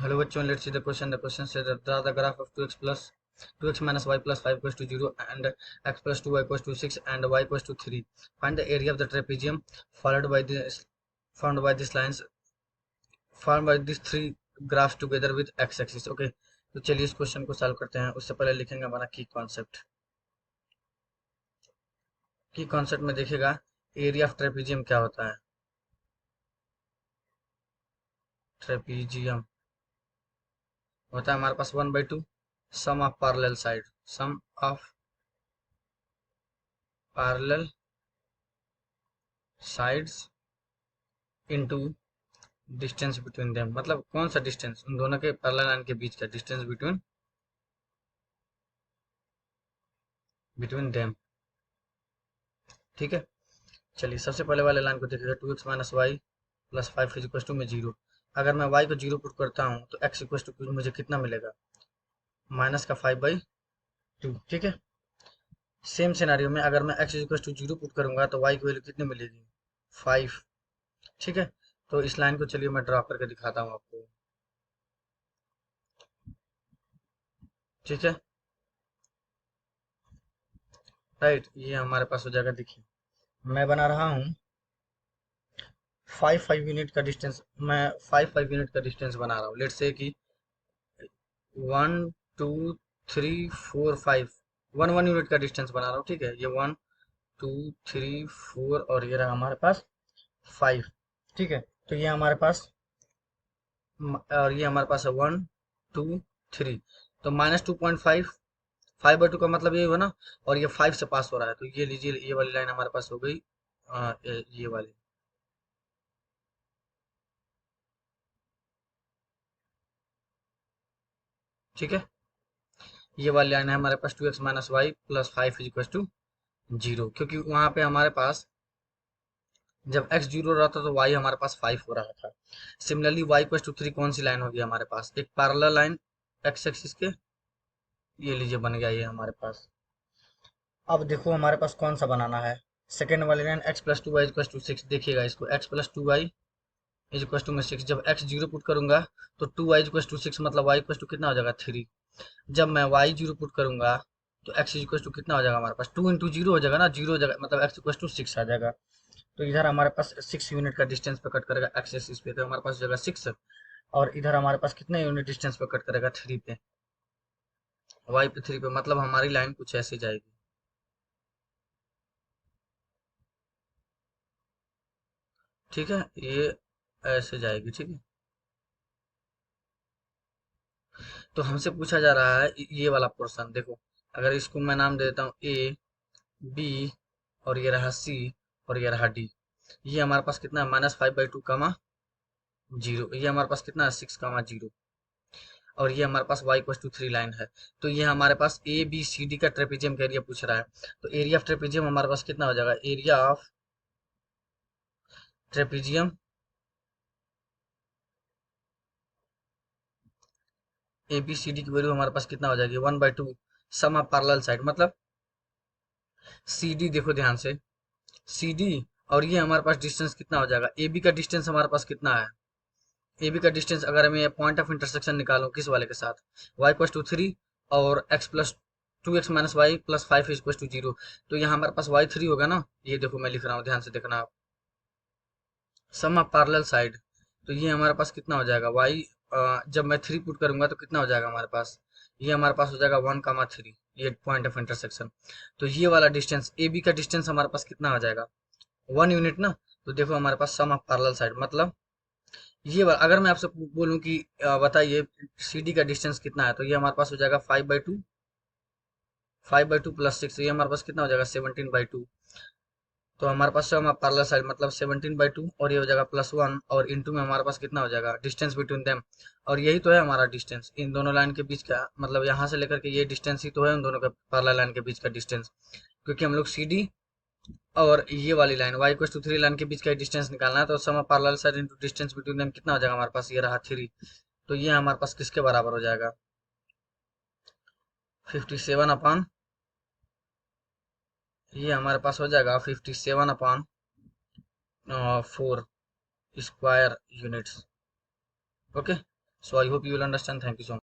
Hello bachon, let's see the question. The question says that draw the graph of 2x minus y plus 5 equals to 0 and x plus 2y equals to 6 and y equals to 3. Find the area of the trapezium followed by this formed by these lines formed by these three graphs together with x axis. Okay, तो चलिए इस question को solve करते हैं। उससे पहले लिखेंगे हमारा की कॉन्सेप्ट। की कॉन्सेप्ट में देखिएगा एरिया ऑफ ट्रेपेजियम क्या होता है। ट्रेपेजियम होता है हमारे पास 1/2 sum of parallel side, sum of parallel sides into distance between them. मतलब कौन सा डिस्टेंस, उन दोनों के पैरेलल लाइन के बीच का डिस्टेंस बिटवीन देम। ठीक है, चलिए सबसे पहले वाले लाइन को देखिएगा। 2x minus Y plus 5 is equal to में 0। अगर मैं y को 0 पुट करता हूँ तो x इक्वल टू मुझे कितना मिलेगा, माइनस का 5/2। ठीक है, सेम सिनारियो में अगर मैं x इक्वल टू 0 पुट करूंगा तो y की वैल्यू कितनी मिलेगी, 5। ठीक है, तो इस लाइन को चलिए मैं ड्रॉ करके दिखाता हूँ आपको। ठीक है, राइट, ये हमारे पास हो जाएगा। देखिए मैं बना रहा हूँ 5 यूनिट का डिस्टेंस, मैं 5 यूनिट का डिस्टेंस बना रहा हूँ। लेट्स से कि 1 2 3 4 5 1 यूनिट का डिस्टेंस बना रहा हूँ। ठीक है, ये 1 2 3 4 और ये रहा हमारे पास 5। ठीक है, तो ये हमारे पास और ये हमारे पास है 1 2 3, तो -2.5। 5/2 का मतलब ये हुआ ना, और ये 5 से पास हो रहा है, तो ये लीजिए ये वाली लाइन हमारे पास हो गई ये वाली। ठीक है, ये वाली लाइन है हमारे पास 2x minus Y plus 5 is equal to 0, क्योंकि वहां पे हमारे पास जब x 0 रहा था तो y हमारे पास 5 हो रहा था। सिमिलरली y इक्वल टू 3 कौन सी लाइन होगी हमारे पास, एक पैरेलल लाइन x एक्सिस के, ये लीजिए बन गया ये हमारे पास। अब देखो हमारे पास कौन सा बनाना है, सेकेंड वाली line x plus 2y equal to 6। देखिएगा इसको, x plus 2y is equal to में 6। जब x 0 पुट करूंगा तो 2y इक्वल टू 6, मतलब y इक्वल टू कितना हो जाएगा, 3। जब मैं y 0 पुट करूंगा तो x इक्वल टू कितना हो जाएगा हमारे पास, 2 × 0 हो जाएगा ना, 0 हो जाएगा, मतलब x इक्वल टू 6 आ जाएगा। तो इधर हमारे पास 6 यूनिट का डिस्टेंस पे कट करेगा x एक्सिस पे, तो हमारे पास हो जाएगा 6। और इधर हमारे पास कितने यूनिट डिस्टेंस पे कट करेगा, 3 पे, y पे 3 पे, मतलब हमारी लाइन कुछ ऐसे जाएगी। ठीक है, ये ऐसे जाएगी। ठीक है, तो हमसे पूछा जा रहा है ये वाला पोर्शन। देखो अगर इसको मैं नाम दे देता हूँ ए बी, और ये रहा सी, और ये रहा डी। ये हमारे पास कितना है, -5/2 कामा 0। ये हमारे पास कितना है, 6 कामा 0। और ये हमारे पास y इक्वल टू 3 लाइन है। तो ये हमारे पास ए बी सी डी का ट्रेपेजियम का एरिया पूछ रहा है। तो एरिया ऑफ ट्रेपेजियम हमारे पास कितना हो जाएगा, area of trapezium A B C D की वैल्यू हमारे पास कितना हो जाएगी, 1/2 सम ऑफ पैरेलल साइड। मतलब सी डी, देखो ध्यान से, सी डी और ये हमारे पास डिस्टेंस कितना हो जाएगा, ए बी का डिस्टेंस हमारे पास कितना है, ए बी का डिस्टेंस अगर मैं पॉइंट ऑफ इंटरसेक्शन निकालूं किस वाले के साथ, y इक्वल टू 3 और x plus 2x minus Y plus 5 equal to 0। तो यहाँ हमारे पास y3 होगा ना, ये देखो मैं लिख रहा हूँ, ध्यान से देखना आप, सम ऑफ पैरेलल साइड। तो ये हमारे पास कितना हो जाएगा y, जब मैं 3 पुट करूंगा तो कितना हो जाएगा हमारे पास, ये हमारे पास हो जाएगा 1,3, ये पॉइंट ऑफ इंटरसेक्शन। तो ये वाला डिस्टेंस ए बी का डिस्टेंस हमारे पास कितना हो जाएगा, 1 यूनिट ना। तो देखो हमारे पास सम ऑफ पैरेलल साइड, मतलब ये अगर मैं आपसे बोलूं कि बताइए सी डी का डिस्टेंस कितना है, तो ये हमारे पास हो जाएगा 5/2, 5/2 प्लस 6, ये हमारे पास कितना हो जाएगा, 17/2। तो हमारे पास सम ऑफ पैरेलल साइड मतलब 17/2, और ये हो जाएगा +1, और इनटू में हमारे पास कितना हो जाएगा, डिस्टेंस बिटवीन देम। और यही तो है हमारा डिस्टेंस इन दोनों लाइन के बीच का, मतलब यहाँ से लेकर के ये डिस्टेंस ही तो है उन दोनों का पैरेलल लाइन के बीच का डिस्टेंस। क्योंकि हम लोग सी डी और ये वाली line y equal to 3 line के बीच का डिस्टेंस निकालना है, तो sum of parallel side into distance between them कितना हो जाएगा हमारे पास, ये रहा 3। तो ये हमारे पास किसके बराबर हो जाएगा, 57 ये हमारे पास हो जाएगा 57/4 square units. Okay, so I hope you will understand. Thank you so much.